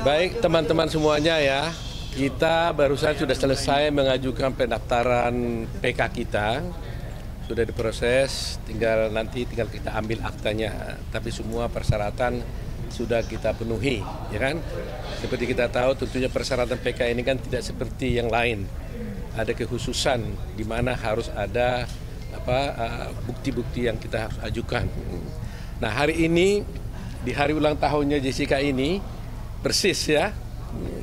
Baik teman-teman semuanya ya, kita barusan sudah selesai mengajukan pendaftaran PK kita, sudah diproses, tinggal kita ambil aktanya, tapi semua persyaratan sudah kita penuhi, ya kan? Seperti kita tahu tentunya persyaratan PK ini kan tidak seperti yang lain, ada kekhususan di mana harus ada bukti-bukti yang kita harus ajukan. Nah hari ini di hari ulang tahunnya Jessica ini persis ya,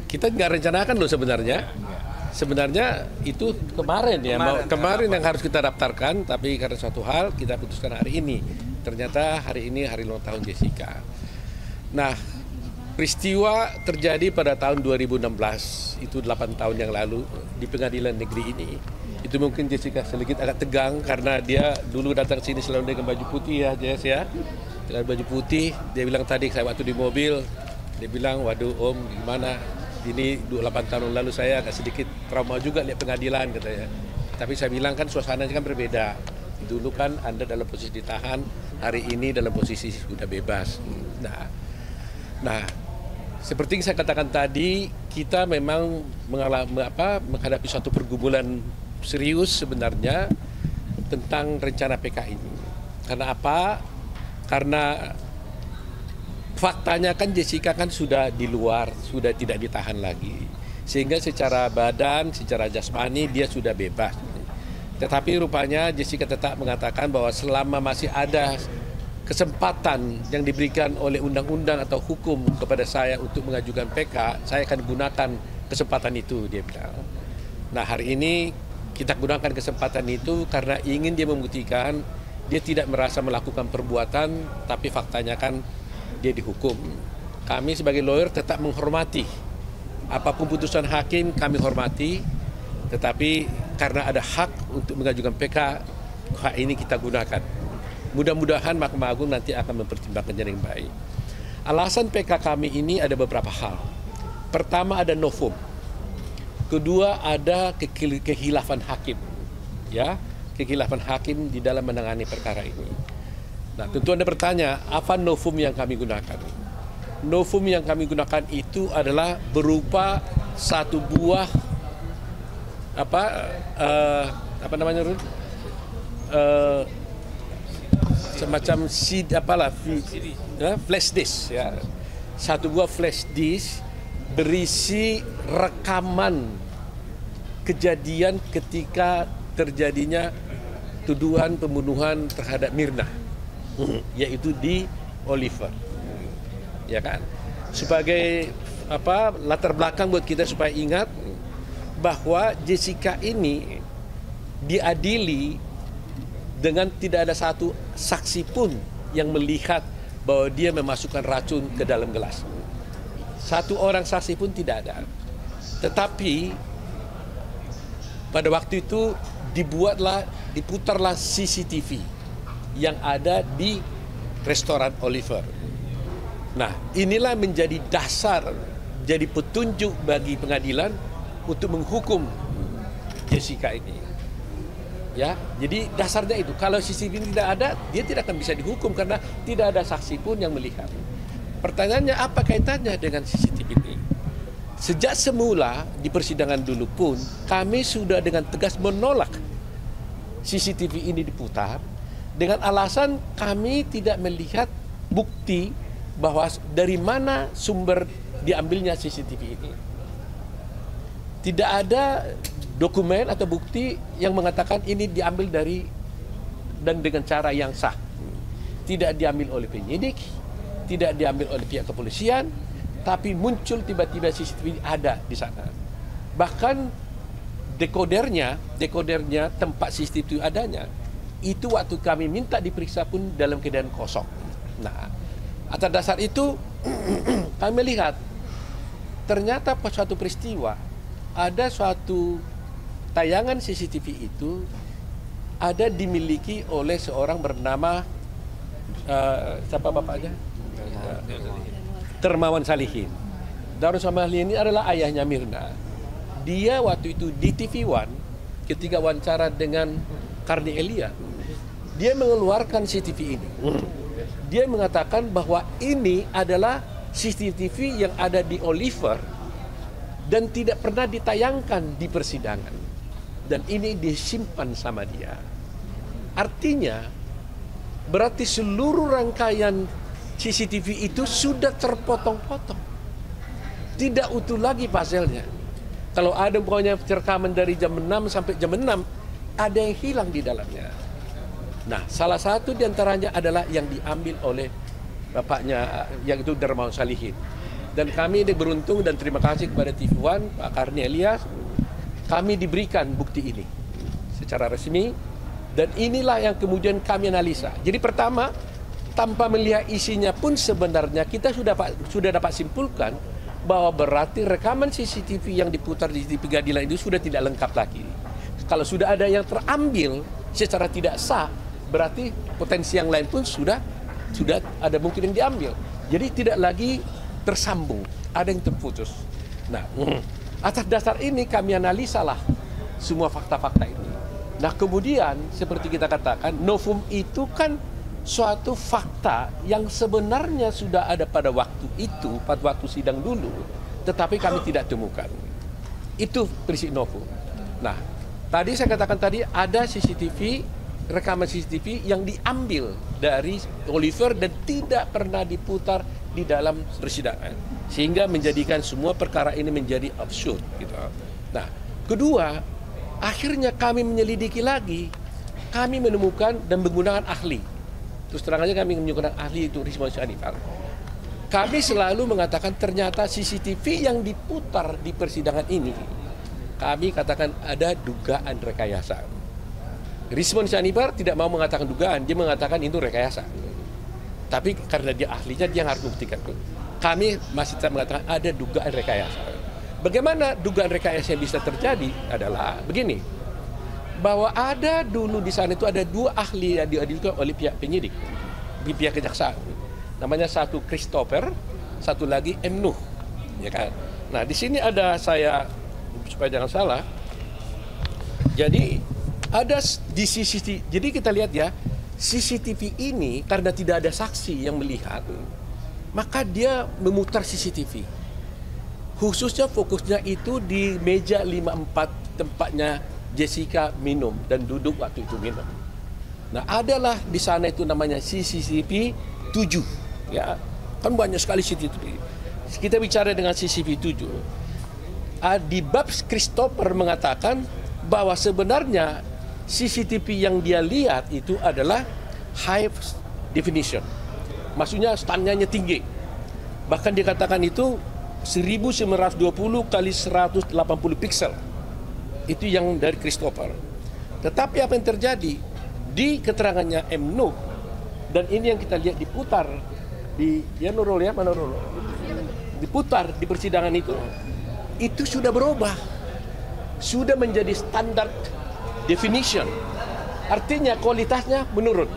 kita nggak rencanakan loh sebenarnya. Sebenarnya itu kemarin kemarin yang harus kita daftarkan, tapi karena suatu hal kita putuskan hari ini. Ternyata hari ini hari ulang tahun Jessica. Nah, peristiwa terjadi pada tahun 2016, itu 8 tahun yang lalu di pengadilan negeri ini. Itu mungkin Jessica sedikit agak tegang karena dia dulu datang sini selalu dengan baju putih ya, Jess ya. Dengan baju putih, dia bilang tadi saya waktu di mobil, dia bilang, waduh Om gimana, ini 8 tahun lalu saya agak sedikit trauma juga lihat pengadilan katanya. Tapi saya bilang kan suasananya kan berbeda. Dulu kan Anda dalam posisi ditahan, hari ini dalam posisi sudah bebas. Nah, seperti yang saya katakan tadi, kita memang menghadapi suatu pergumulan serius sebenarnya tentang rencana PK ini. Karena apa? Karena faktanya kan Jessica kan sudah di luar, sudah tidak ditahan lagi. Sehingga secara badan, secara jasmani dia sudah bebas. Tetapi rupanya Jessica tetap mengatakan bahwa selama masih ada kesempatan yang diberikan oleh undang-undang atau hukum kepada saya untuk mengajukan PK, saya akan gunakan kesempatan itu, dia bilang. Nah hari ini kita gunakan kesempatan itu karena ingin dia membuktikan dia tidak merasa melakukan perbuatan, tapi faktanya kan dia dihukum. Kami sebagai lawyer tetap menghormati apapun putusan hakim, kami hormati, tetapi karena ada hak untuk mengajukan PK, hak ini kita gunakan. Mudah-mudahan Mahkamah Agung nanti akan mempertimbangkannya dengan baik. Alasan PK kami ini ada beberapa hal. Pertama ada novum. Kedua ada kekhilafan hakim. Ya, kekhilafan hakim di dalam menangani perkara ini. Nah, tentu Anda bertanya, apa novum yang kami gunakan? Novum yang kami gunakan itu adalah berupa satu buah semacam flash disk ya. Satu buah flash disk berisi rekaman kejadian ketika terjadinya tuduhan pembunuhan terhadap Mirna, yaitu di Oliver, ya kan? Sebagai latar belakang buat kita supaya ingat bahwa Jessica ini diadili dengan tidak ada satu saksi pun yang melihat bahwa dia memasukkan racun ke dalam gelas. Satu orang saksi pun tidak ada. Tetapi pada waktu itu diputarlah CCTV yang ada di restoran Oliver. Nah, inilah menjadi dasar, jadi petunjuk bagi pengadilan untuk menghukum Jessica ini. Ya, jadi dasarnya itu. Kalau CCTV ini tidak ada, dia tidak akan bisa dihukum karena tidak ada saksi pun yang melihat. Pertanyaannya apa kaitannya dengan CCTV ini? Sejak semula di persidangan dulu pun kami sudah dengan tegas menolak CCTV ini diputar dengan alasan kami tidak melihat bukti bahwa dari mana sumber diambilnya CCTV ini. Tidak ada dokumen atau bukti yang mengatakan ini diambil dari dan dengan cara yang sah. Tidak diambil oleh penyidik, tidak diambil oleh pihak kepolisian, tapi muncul tiba-tiba CCTV ada di sana. Bahkan dekodernya tempat CCTV adanya, itu waktu kami minta diperiksa pun dalam keadaan kosong. Nah, atas dasar itu kami melihat ternyata pas suatu peristiwa ada suatu tayangan CCTV itu ada dimiliki oleh seorang bernama siapa bapaknya? Darmawan Salihin. Darmawan Salihin ini adalah ayahnya Mirna. Dia waktu itu di TV One ketika wawancara dengan Karni Elia, dia mengeluarkan CCTV ini. Dia mengatakan bahwa ini adalah CCTV yang ada di Oliver dan tidak pernah ditayangkan di persidangan. Dan ini disimpan sama dia. Artinya, berarti seluruh rangkaian CCTV itu sudah terpotong-potong. Tidak utuh lagi pasalnya. Kalau ada pokoknya rekaman dari jam 6 sampai jam 6, ada yang hilang di dalamnya. Nah, salah satu diantaranya adalah yang diambil oleh bapaknya, yang itu Darmawan Salihin. Dan kami beruntung dan terima kasih kepada TV One, Pak Karni Elias, kami diberikan bukti ini secara resmi. Dan inilah yang kemudian kami analisa. Jadi pertama, tanpa melihat isinya pun sebenarnya kita sudah dapat simpulkan bahwa berarti rekaman CCTV yang diputar di pengadilan itu sudah tidak lengkap lagi. Kalau sudah ada yang terambil secara tidak sah, berarti potensi yang lain pun sudah ada mungkin yang diambil. Jadi tidak lagi tersambung, ada yang terputus. Nah, atas dasar ini kami analisalah semua fakta-fakta ini. Nah, kemudian seperti kita katakan, novum itu kan suatu fakta yang sebenarnya sudah ada pada waktu itu, pada waktu sidang dulu, tetapi kami tidak temukan. Itu prinsip novum. Nah, tadi saya katakan tadi ada CCTV, rekaman CCTV yang diambil dari Oliver dan tidak pernah diputar di dalam persidangan, sehingga menjadikan semua perkara ini menjadi absurd. Gitu. Nah, kedua, akhirnya kami menyelidiki lagi, kami menemukan dan menggunakan ahli. Terus terang aja kami menggunakan ahli itu Rizwan Syarifal. Kami selalu mengatakan ternyata CCTV yang diputar di persidangan ini, kami katakan ada dugaan rekayasa. Rizwan Syarifal tidak mau mengatakan dugaan, dia mengatakan itu rekayasa. Tapi karena dia ahlinya, dia harus membuktikan. Kami masih tetap mengatakan ada dugaan rekayasa. Bagaimana dugaan rekayasa yang bisa terjadi adalah begini, bahwa ada dulu di sana itu ada dua ahli yang diajukan oleh pihak penyidik, di pihak kejaksaan. Namanya satu Christopher, satu lagi M. Nuh. Ya kan? Nah, di sini ada saya, supaya jangan salah, jadi ada di CCTV, jadi kita lihat ya, CCTV ini karena tidak ada saksi yang melihat, maka dia memutar CCTV. Khususnya fokusnya itu di meja 54 tempatnya Jessica minum dan duduk waktu itu minum. Nah, adalah di sana itu namanya CCTV 7. Ya, kan banyak sekali CCTV. Kita bicara dengan CCTV 7. Di bab Christopher mengatakan bahwa sebenarnya CCTV yang dia lihat itu adalah high definition. Maksudnya standarnya tinggi. Bahkan dikatakan itu 1920 kali 180 pixel. Itu yang dari Christopher. Tetapi apa yang terjadi di keterangannya M. Nuh, dan ini yang kita lihat diputar di Nurul, ya, mana Nurul? Diputar di persidangan itu sudah berubah, sudah menjadi standar definition. Artinya kualitasnya menurun.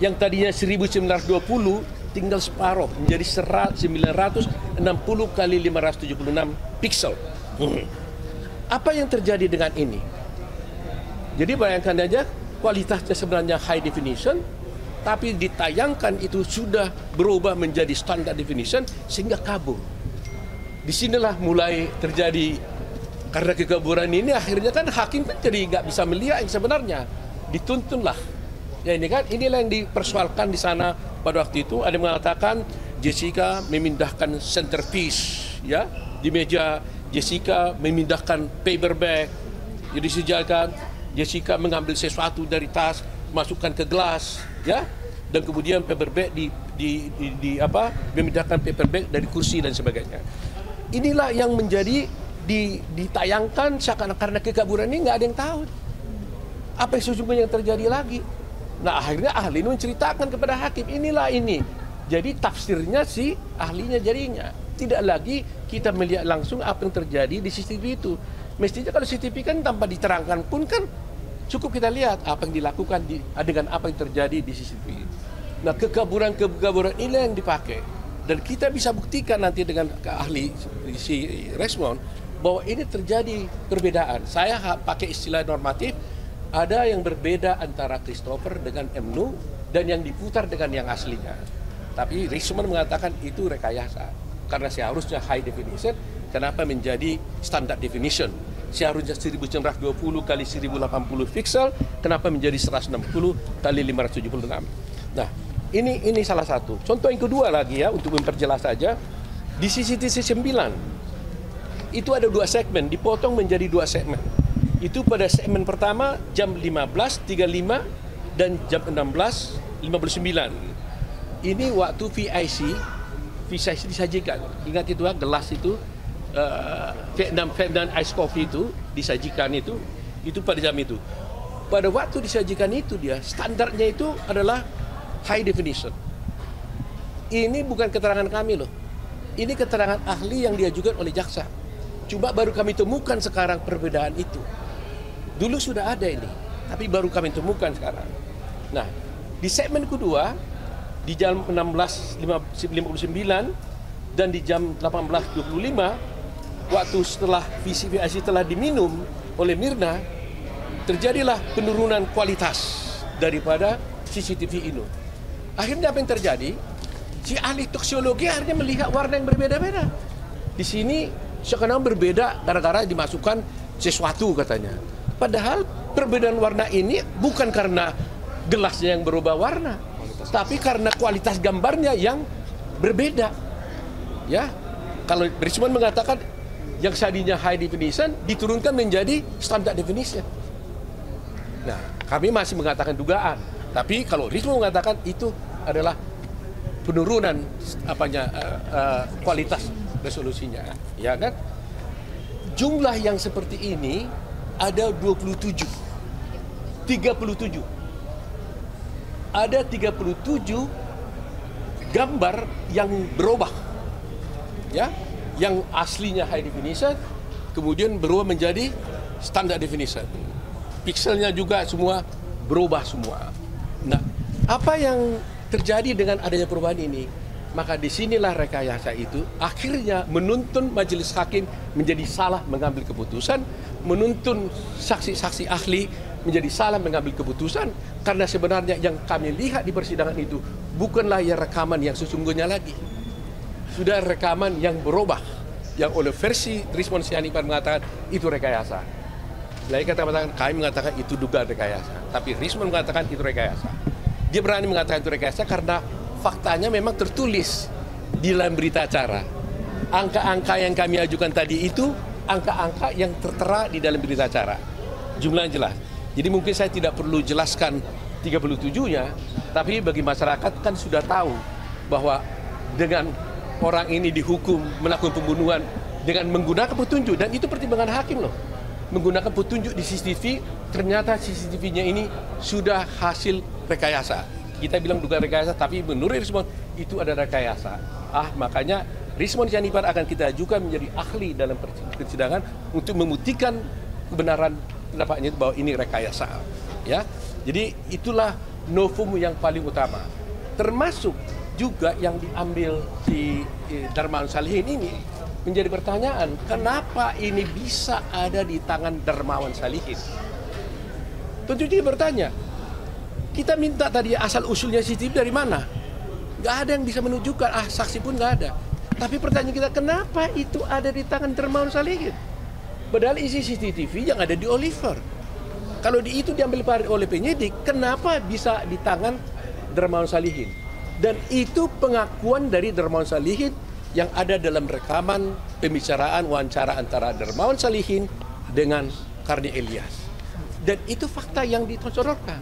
Yang tadinya 1920 tinggal separuh, menjadi 960 kali 576 pixel. Apa yang terjadi dengan ini? Jadi bayangkan aja, kualitasnya sebenarnya high definition, tapi ditayangkan itu sudah berubah menjadi standard definition sehingga kabur. Disinilah mulai terjadi, karena kekaburan ini akhirnya kan hakim kan jadi nggak bisa melihat yang sebenarnya, dituntunlah. Ya ini kan, inilah yang dipersoalkan di sana pada waktu itu. Ada yang mengatakan Jessica memindahkan centerpiece, ya, di meja. Jessica memindahkan paper bag, jadi disediakan Jessica mengambil sesuatu dari tas, masukkan ke gelas, ya, dan kemudian paper bag memindahkan paper bag dari kursi dan sebagainya. Inilah yang menjadi ditayangkan seakan-akan, karena kekaburan ini nggak ada yang tahu apa yang sesungguhnya yang terjadi lagi. Nah, akhirnya ahli ini menceritakan kepada hakim, inilah ini. Jadi tafsirnya si ahlinya jadinya. Tidak lagi kita melihat langsung apa yang terjadi di CCTV itu. Mestinya kalau CCTV kan tanpa diterangkan pun kan cukup kita lihat apa yang dilakukan dengan apa yang terjadi di CCTV. Nah, kekaburan ini yang dipakai. Dan kita bisa buktikan nanti dengan ahli si Resmond bahwa ini terjadi perbedaan. Saya pakai istilah normatif, ada yang berbeda antara Christopher dengan M. Nuh dan yang diputar dengan yang aslinya. Tapi Risman mengatakan itu rekayasa. Karena seharusnya high definition, kenapa menjadi standard definition? Seharusnya 1920 kali 1080 pixel, kenapa menjadi 160 kali 576? Nah, ini salah satu. Contoh yang kedua lagi ya, untuk memperjelas saja, di CCTV 9 itu ada 2 segmen, dipotong menjadi 2 segmen. Itu pada segmen pertama jam 15.35 dan jam 16.59. Ini waktu VIC disajikan. Ingat itu gelas itu, Vietnam Ice Coffee itu disajikan itu pada jam itu. Pada waktu disajikan itu dia standarnya itu adalah high definition. Ini bukan keterangan kami loh. Ini keterangan ahli yang diajukan oleh jaksa. Cuma baru kami temukan sekarang perbedaan itu. Dulu sudah ada ini, tapi baru kami temukan sekarang. Nah, di segmen kedua di jam 16.59 dan di jam 18.25 waktu setelah VCVIC telah diminum oleh Mirna, terjadilah penurunan kualitas daripada CCTV ini. Akhirnya apa yang terjadi? Si ahli toksiologi akhirnya melihat warna yang berbeda-beda. Di sini seakan-akan berbeda gara-gara dimasukkan sesuatu katanya. Padahal perbedaan warna ini bukan karena gelasnya yang berubah warna, tapi karena kualitas gambarnya yang berbeda. Ya, kalau Risman mengatakan yang tadinya high definition diturunkan menjadi standard definition. Nah, kami masih mengatakan dugaan, tapi kalau Risman mengatakan itu adalah penurunan kualitas resolusinya, ya kan? Jumlah yang seperti ini ada 37. Ada 37 gambar yang berubah. Ya, yang aslinya high definition kemudian berubah menjadi standard definition. Pixelnya juga semua berubah semua. Nah, apa yang terjadi dengan adanya perubahan ini? Maka disinilah rekayasa itu akhirnya menuntun majelis hakim menjadi salah mengambil keputusan, menuntun saksi-saksi ahli menjadi salah mengambil keputusan, karena sebenarnya yang kami lihat di persidangan itu bukanlah yang rekaman yang sesungguhnya lagi. Sudah rekaman yang berubah, yang oleh versi Risman Sianipar mengatakan itu rekayasa. Lain kata kami mengatakan itu dugaan rekayasa, tapi Risman mengatakan itu rekayasa. Dia berani mengatakan itu rekayasa karena faktanya memang tertulis di dalam berita acara. Angka-angka yang kami ajukan tadi itu angka-angka yang tertera di dalam berita acara. Jumlahnya jelas. Jadi mungkin saya tidak perlu jelaskan 37-nya, tapi bagi masyarakat kan sudah tahu bahwa dengan orang ini dihukum melakukan pembunuhan dengan menggunakan petunjuk, dan itu pertimbangan hakim loh. Menggunakan petunjuk di CCTV, ternyata CCTV-nya ini sudah hasil rekayasa. Kita bilang dugaan rekayasa, tapi menurut Risman itu ada rekayasa. Makanya Risman Sianipar akan kita ajukan menjadi ahli dalam persidangan untuk membuktikan kebenaran pendapatnya bahwa ini rekayasa. Ya, jadi itulah novum yang paling utama. Termasuk juga yang diambil si Darmawan Salihin ini menjadi pertanyaan, kenapa ini bisa ada di tangan Darmawan Salihin? Tentu dia bertanya, kita minta tadi asal usulnya CCTV dari mana? Nggak ada yang bisa menunjukkan, saksi pun nggak ada. Tapi pertanyaan kita, kenapa itu ada di tangan Darmawan Salihin? Padahal isi CCTV yang ada di Oliver. Kalau itu diambil oleh penyidik, kenapa bisa di tangan Darmawan Salihin? Dan itu pengakuan dari Darmawan Salihin yang ada dalam rekaman pembicaraan wawancara antara Darmawan Salihin dengan Karni Ilyas. Dan itu fakta yang ditonjolkan.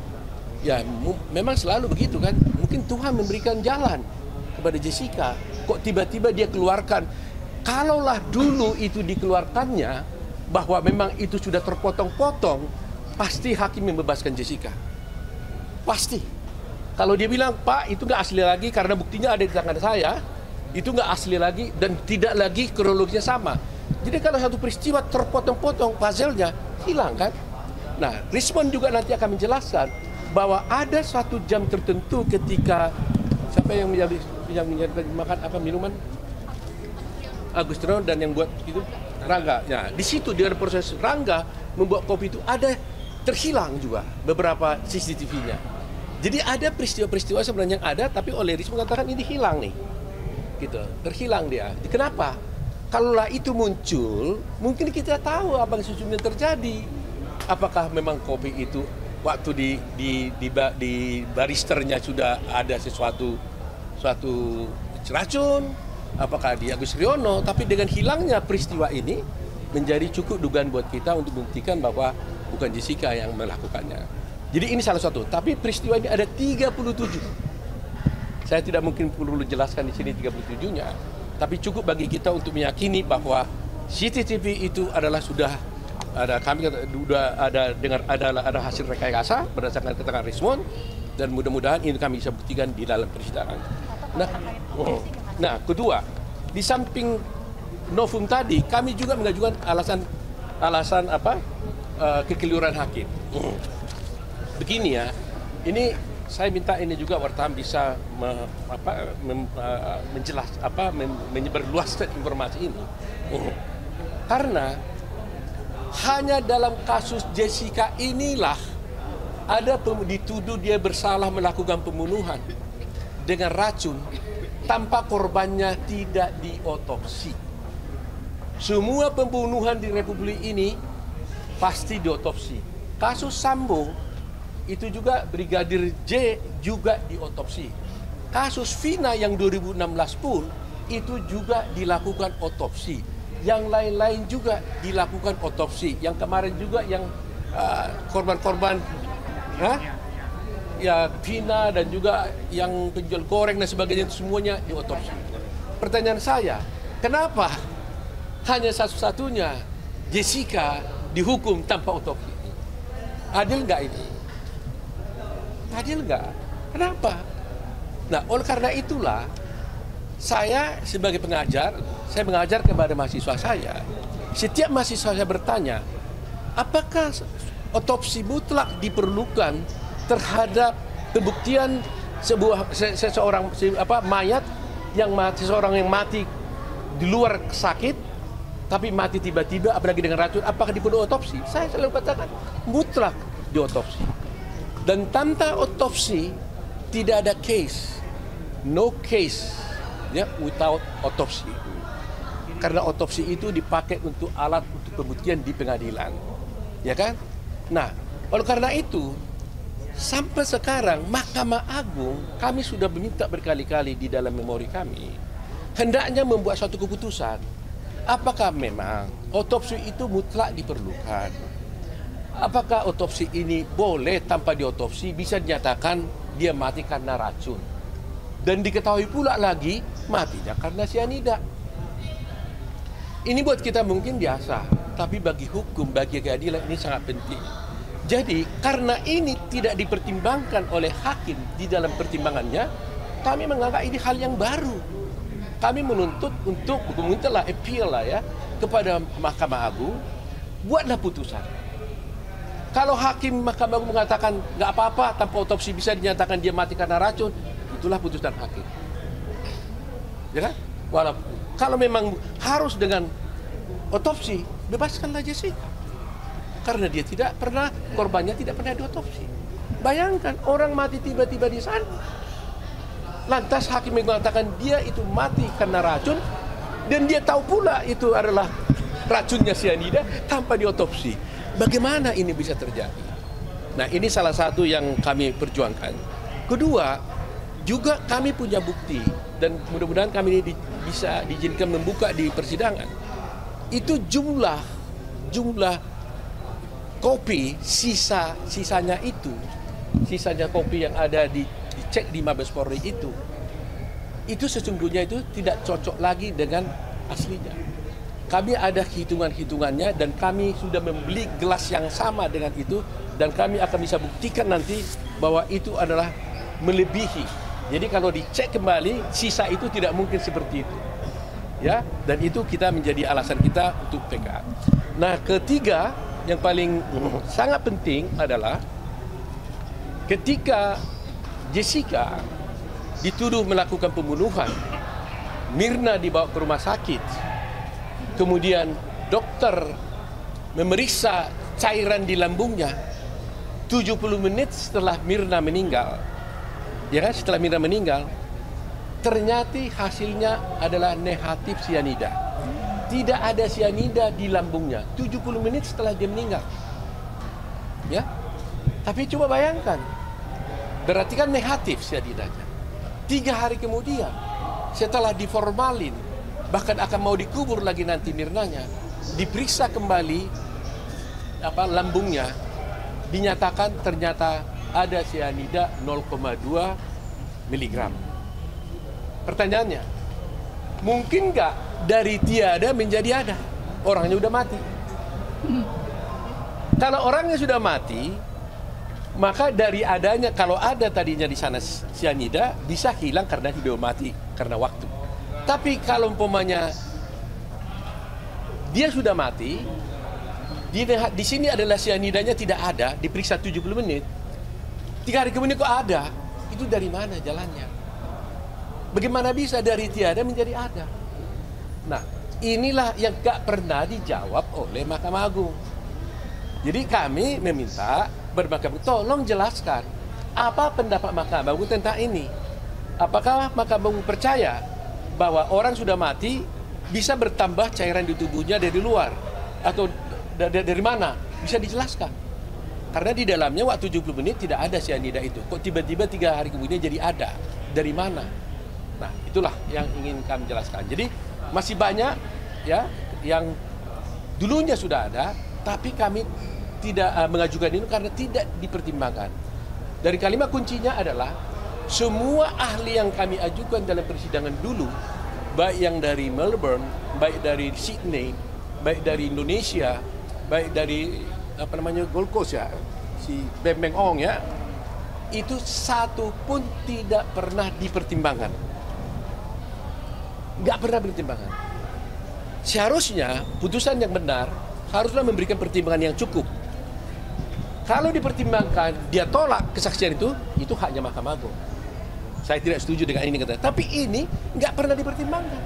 Ya, memang selalu begitu kan. Mungkin Tuhan memberikan jalan kepada Jessica. Kok tiba-tiba dia keluarkan? Kalaulah dulu itu dikeluarkannya, bahwa memang itu sudah terpotong-potong, pasti hakim membebaskan Jessica. Pasti. Kalau dia bilang, Pak, itu nggak asli lagi karena buktinya ada di tangan saya, itu nggak asli lagi dan tidak lagi kronologinya sama. Jadi kalau satu peristiwa terpotong-potong, puzzle-nya hilang kan? Nah, Risman juga nanti akan menjelaskan bahwa ada satu jam tertentu ketika siapa yang makan minuman? Agustinus dan yang buat itu Rangga. Nah, di situ di proses Rangga membuat kopi itu ada terhilang juga beberapa CCTV-nya. Jadi ada peristiwa-peristiwa sebenarnya yang ada, tapi oleh Riz mengatakan ini hilang nih, gitu, terhilang dia. Kenapa? Kalaulah itu muncul, mungkin kita tahu apa yang sesungguhnya terjadi. Apakah memang kopi itu waktu di baristernya sudah ada suatu racun? Apakah di Agus Riono? Tapi dengan hilangnya peristiwa ini menjadi cukup dugaan buat kita untuk membuktikan bahwa bukan Jessica yang melakukannya. Jadi ini salah satu, tapi peristiwa ini ada 37. Saya tidak mungkin perlu jelaskan di sini 37-nya, tapi cukup bagi kita untuk meyakini bahwa CCTV itu adalah sudah ada, kami sudah ada hasil rekayasa berdasarkan keterangan Rismond, dan mudah-mudahan ini kami bisa buktikan di dalam persidangan. Nah, kedua, di samping novum tadi, kami juga mengajukan alasan kekeliruan hakim. Begini ya, ini saya minta ini juga wartawan bisa menyebarluaskan informasi ini. Karena hanya dalam kasus Jessica inilah ada dituduh dia bersalah melakukan pembunuhan dengan racun tanpa korbannya tidak diotopsi. Semua pembunuhan di Republik ini pasti diotopsi. Kasus Sambo itu juga Brigadir J juga diotopsi. Kasus Vina yang 2016 pun itu juga dilakukan otopsi. Yang lain-lain juga dilakukan otopsi. Yang kemarin juga yang korban-korban ya Vina dan juga yang penjual goreng dan sebagainya, semuanya diotopsi. Pertanyaan saya, kenapa hanya satu-satunya Jessica dihukum tanpa otopsi? Adil nggak ini? Adil nggak? Kenapa? Nah, oleh karena itulah saya sebagai pengajar, saya mengajar kepada mahasiswa saya. Setiap mahasiswa saya bertanya, apakah otopsi mutlak diperlukan terhadap pembuktian mayat seseorang yang mati di luar sakit, tapi mati tiba-tiba, apalagi dengan racun, apakah diperlu otopsi? Saya selalu katakan mutlak diotopsi. Dan tanpa otopsi tidak ada case, no case, ya, without otopsi. Karena otopsi itu dipakai untuk alat untuk pembuktian di pengadilan, ya kan? Nah, oleh karena itu sampai sekarang Mahkamah Agung kami sudah meminta berkali-kali di dalam memori kami hendaknya membuat suatu keputusan. Apakah memang otopsi itu mutlak diperlukan? Apakah otopsi ini boleh tanpa diotopsi bisa dinyatakan dia mati karena racun? Dan diketahui pula lagi matinya karena sianida. Ini buat kita mungkin biasa, tapi bagi hukum, bagi keadilan ini sangat penting. Jadi karena ini tidak dipertimbangkan oleh hakim di dalam pertimbangannya, kami menganggap ini hal yang baru. Kami menuntut untuk memintalah appeal lah ya kepada Mahkamah Agung, buatlah putusan. Kalau hakim Mahkamah Agung mengatakan nggak apa-apa tanpa otopsi bisa dinyatakan dia mati karena racun, itulah putusan hakim. Ya kan? Walaupun kalau memang harus dengan otopsi, bebaskanlah Jessica. Karena dia tidak pernah, korbannya tidak pernah diotopsi. Bayangkan orang mati tiba-tiba di sana. Lantas hakim mengatakan dia itu mati karena racun dan dia tahu pula itu adalah racunnya sianida tanpa diotopsi. Bagaimana ini bisa terjadi? Nah, ini salah satu yang kami perjuangkan. Kedua, juga kami punya bukti dan mudah-mudahan kami bisa diizinkan membuka di persidangan. Itu jumlah kopi sisanya kopi yang ada dicek di Mabes Polri itu sesungguhnya itu tidak cocok lagi dengan aslinya. Kami ada hitungan-hitungannya dan kami sudah membeli gelas yang sama dengan itu dan kami akan bisa buktikan nanti bahwa itu adalah melebihi. Jadi kalau dicek kembali sisa itu tidak mungkin seperti itu. Ya, dan itu kita menjadi alasan kita untuk PK. Nah, ketiga yang paling sangat penting adalah ketika Jessica dituduh melakukan pembunuhan, Mirna dibawa ke rumah sakit. Kemudian dokter memeriksa cairan di lambungnya 70 menit setelah Mirna meninggal. Ya kan, setelah Mirna meninggal, ternyata hasilnya adalah negatif sianida. Tidak ada sianida di lambungnya 70 menit setelah dia meninggal. Ya. Tapi coba bayangkan, berarti kan negatif sianidanya. 3 hari kemudian, setelah diformalin, bahkan akan mau dikubur lagi nanti Mirnanya, diperiksa kembali lambungnya, dinyatakan ternyata ada sianida 0,2 miligram. Pertanyaannya, mungkin nggak dari tiada menjadi ada? Orangnya udah mati. Kalau orangnya sudah mati, maka dari adanya, kalau ada tadinya di sana sianida, bisa hilang karena dia mati, karena waktu. Tapi kalau umpamanya dia sudah mati, di sini adalah sianidanya tidak ada, diperiksa 70 menit, 3 hari kemudian kok ada, itu dari mana jalannya? Bagaimana bisa dari tiada menjadi ada? Nah, inilah yang gak pernah dijawab oleh Mahkamah Agung. Jadi kami meminta berMahkamah Agung, tolong jelaskan apa pendapat Mahkamah Agung tentang ini. Apakah Mahkamah Agung percaya bahwa orang sudah mati bisa bertambah cairan di tubuhnya dari luar? Atau dari mana? Bisa dijelaskan. Karena di dalamnya waktu 70 menit tidak ada sianida itu. Kok tiba-tiba 3 hari kemudian jadi ada? Dari mana? Nah, itulah yang ingin kami jelaskan. Jadi masih banyak ya yang dulunya sudah ada, tapi kami tidak mengajukan ini karena tidak dipertimbangkan. Dari kalimat kuncinya adalah semua ahli yang kami ajukan dalam persidangan dulu, baik yang dari Melbourne, baik dari Sydney, baik dari Indonesia, baik dari Gold Coast ya, si Beng Beng Ong ya, itu satu pun tidak pernah dipertimbangkan. Nggak pernah pertimbangan. Seharusnya putusan yang benar haruslah memberikan pertimbangan yang cukup. Kalau dipertimbangkan, dia tolak kesaksian itu haknya Mahkamah Agung. Saya tidak setuju dengan ini kata. Tapi ini nggak pernah dipertimbangkan.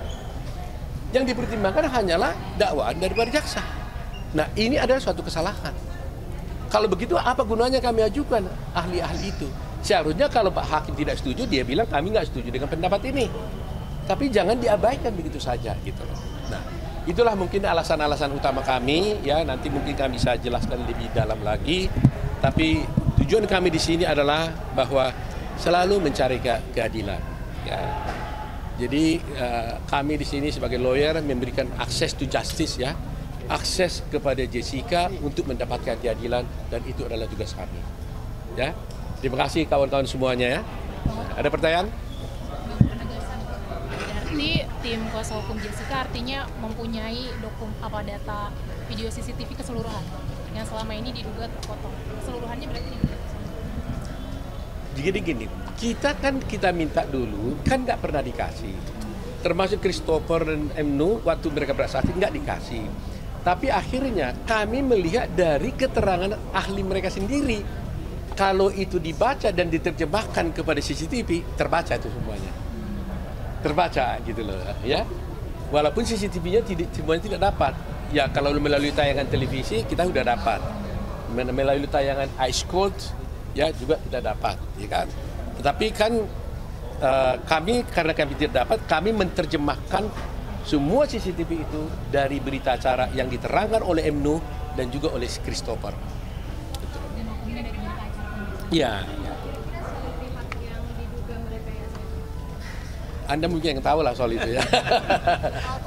Yang dipertimbangkan hanyalah dakwaan daripada jaksa. Nah, ini adalah suatu kesalahan. Kalau begitu, apa gunanya kami ajukan ahli-ahli itu? Seharusnya kalau Pak Hakim tidak setuju, dia bilang kami nggak setuju dengan pendapat ini. Tapi jangan diabaikan begitu saja gitu loh. Nah, itulah mungkin alasan-alasan utama kami ya, nanti mungkin kami bisa jelaskan lebih dalam lagi. Tapi tujuan kami di sini adalah bahwa selalu mencari keadilan ya. Jadi kami di sini sebagai lawyer memberikan akses to justice ya. Akses kepada Jessica untuk mendapatkan keadilan, dan itu adalah tugas kami. Ya. Terima kasih kawan-kawan semuanya ya. Ada pertanyaan? Berarti tim kuasa hukum Jessica artinya mempunyai data video CCTV keseluruhan yang selama ini diduga terpotong. Keseluruhannya berarti diduga. Jadi gini, kita minta dulu, kan nggak pernah dikasih. Termasuk Christopher dan Emnu waktu mereka bersaksi nggak dikasih. Tapi akhirnya kami melihat dari keterangan ahli mereka sendiri, kalau itu dibaca dan diterjemahkan kepada CCTV, terbaca itu semuanya. Terbaca gitu loh ya. Walaupun CCTV-nya semuanya tidak dapat. Ya kalau melalui tayangan televisi kita sudah dapat. Melalui tayangan Ice Cold ya juga tidak dapat, ya kan. Tetapi kan karena kami tidak dapat, kami menerjemahkan semua CCTV itu dari berita acara yang diterangkan oleh Emnu dan juga oleh Christopher. Iya. Anda mungkin yang tahu lah soal itu ya.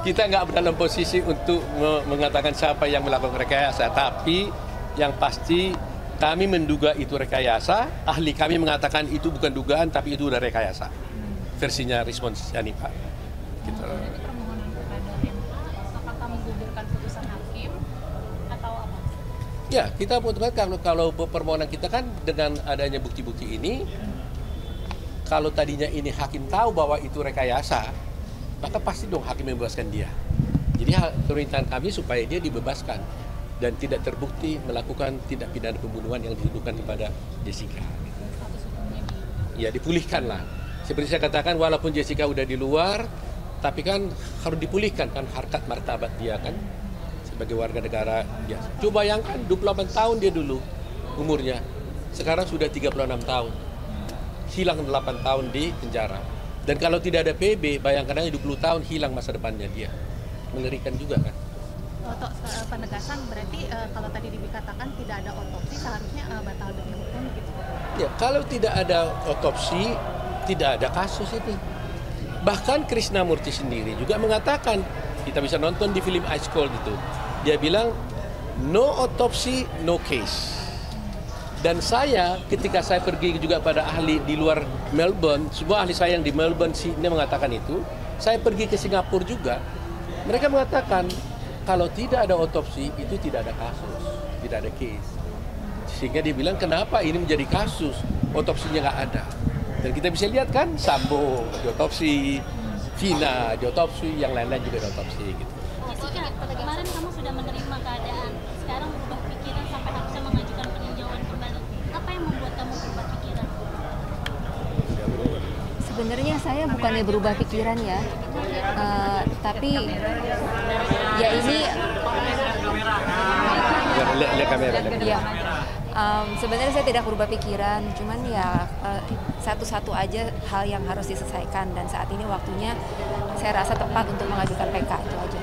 Kita nggak dalam posisi untuk mengatakan siapa yang melakukan rekayasa, tapi yang pasti kami menduga itu rekayasa. Ahli kami mengatakan itu bukan dugaan, tapi itu udah rekayasa. Versinya respons Pak. Gitu. Apakah menggugurkan putusan hakim atau apa? Ya, kita butuhkan kalau permohonan kita kan dengan adanya bukti-bukti ini. Kalau tadinya ini hakim tahu bahwa itu rekayasa, maka pasti dong hakim membebaskan dia. Jadi permintaan kami supaya dia dibebaskan dan tidak terbukti melakukan tindak pidana pembunuhan yang dituduhkan kepada Jessica. Ya dipulihkan lah. Seperti saya katakan, walaupun Jessica udah di luar, tapi kan harus dipulihkan kan harkat martabat dia kan sebagai warga negara biasa. Coba bayangkan 28 tahun dia dulu umurnya, sekarang sudah 36 tahun. hilang 8 tahun di penjara. Dan kalau tidak ada PB, bayangkan aja 20 tahun hilang masa depannya dia. Mengerikan juga kan. Untuk penegasan berarti kalau tadi dikatakan tidak ada otopsi seharusnya batal demi hukum gitu. Ya, kalau tidak ada otopsi, tidak ada kasus itu. Bahkan Krishnamurti sendiri juga mengatakan, kita bisa nonton di film Ice Cold itu. Dia bilang, no autopsy, no case. Dan saya, ketika saya pergi juga pada ahli di luar Melbourne, semua ahli saya yang di Melbourne Sydney mengatakan itu, saya pergi ke Singapura juga, mereka mengatakan, kalau tidak ada otopsi, itu tidak ada kasus, tidak ada case. Sehingga dia bilang, kenapa ini menjadi kasus? Otopsinya nggak ada. Dan kita bisa lihat kan, Sambo diotopsi, Vina diotopsi, yang lain-lain juga diotopsi gitu. Jessica, kemarin kamu sudah menerima keadaan, sekarang berubah pikiran sampai harusnya mengajukan peninjauan kembali. Apa yang membuat kamu berubah pikiran? Sebenarnya saya bukannya berubah pikiran ya, tapi ya ini lihat kamera. ya sebenarnya saya tidak berubah pikiran, cuman ya satu-satu aja hal yang harus diselesaikan dan saat ini waktunya saya rasa tepat untuk mengajukan PK itu aja.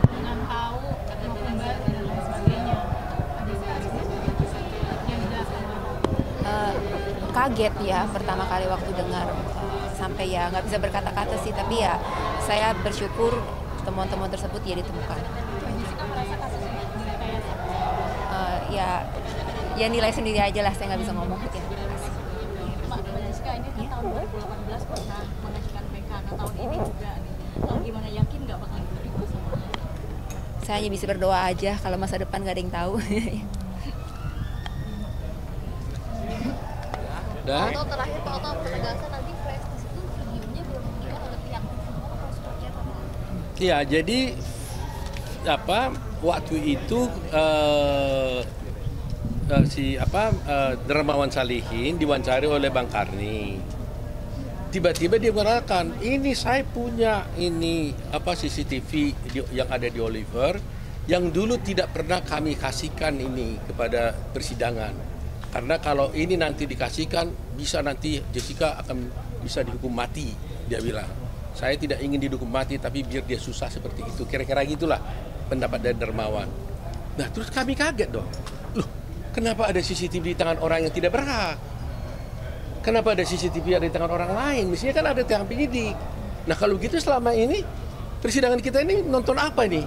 Dengan tahu maupun baru dan lain sebagainya, ada yang dijelaskan. Kaget ya pertama kali waktu dengar, sampai ya nggak bisa berkata-kata sih, tapi ya saya bersyukur temuan-temuan tersebut ya ditemukan. Jessica merasa kasus ini direkayasa? Ya nilai sendiri aja lah, saya nggak bisa ngomong ya. Mbak Jessica, ini kan tahun 2018 pernah mengajukan PK, nah tahun ini juga nih. Tahu gimana, yakin nggak bakal diterima sama? Saya hanya bisa berdoa aja, kalau masa depan nggak ada yang tahu. Dan Atau terakhir Pak Oto penegasan nanti Prestis itu videonya belum dilihat oleh pihak semua atau seperti apa? ya, jadi waktu itu Dermawan Salihin diwawancari oleh Bang Karni. Tiba-tiba dia mengatakan, ini saya punya CCTV yang ada di Oliver yang dulu tidak pernah kami kasihkan ini kepada persidangan. Karena kalau ini nanti dikasihkan, bisa nanti Jessica akan bisa dihukum mati, dia bilang. Saya tidak ingin dihukum mati, tapi biar dia susah seperti itu. Kira-kira gitulah pendapat dari Dermawan. Nah, terus kami kaget dong. Loh, kenapa ada CCTV di tangan orang yang tidak berhak? Kenapa ada CCTV ada di tangan orang lain? Mestinya kan ada di tangan penyidik. Nah, kalau begitu selama ini, persidangan kita ini nonton apa nih?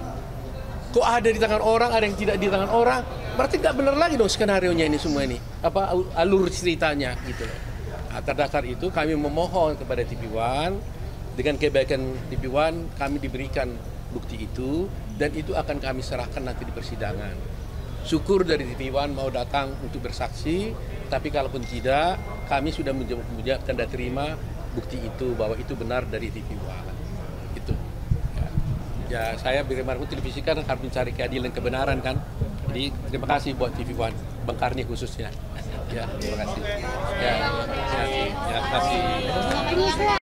Kok ada di tangan orang, ada yang tidak di tangan orang? Berarti nggak benar lagi dong skenario-nya ini semua ini. Alur ceritanya gitu. Atas dasar itu kami memohon kepada TV One, dengan kebaikan TV One kami diberikan bukti itu, dan itu akan kami serahkan nanti di persidangan. Syukur dari TV One mau datang untuk bersaksi, tapi kalaupun tidak, kami sudah menjawab tanda terima bukti itu, bahwa itu benar dari TV One. Itu. Ya, saya Berimarku televisi kan harus mencari keadilan kebenaran kan. Jadi terima kasih buat TV One, Bang Karni khususnya. Ya, terima kasih. Ya, terima kasih.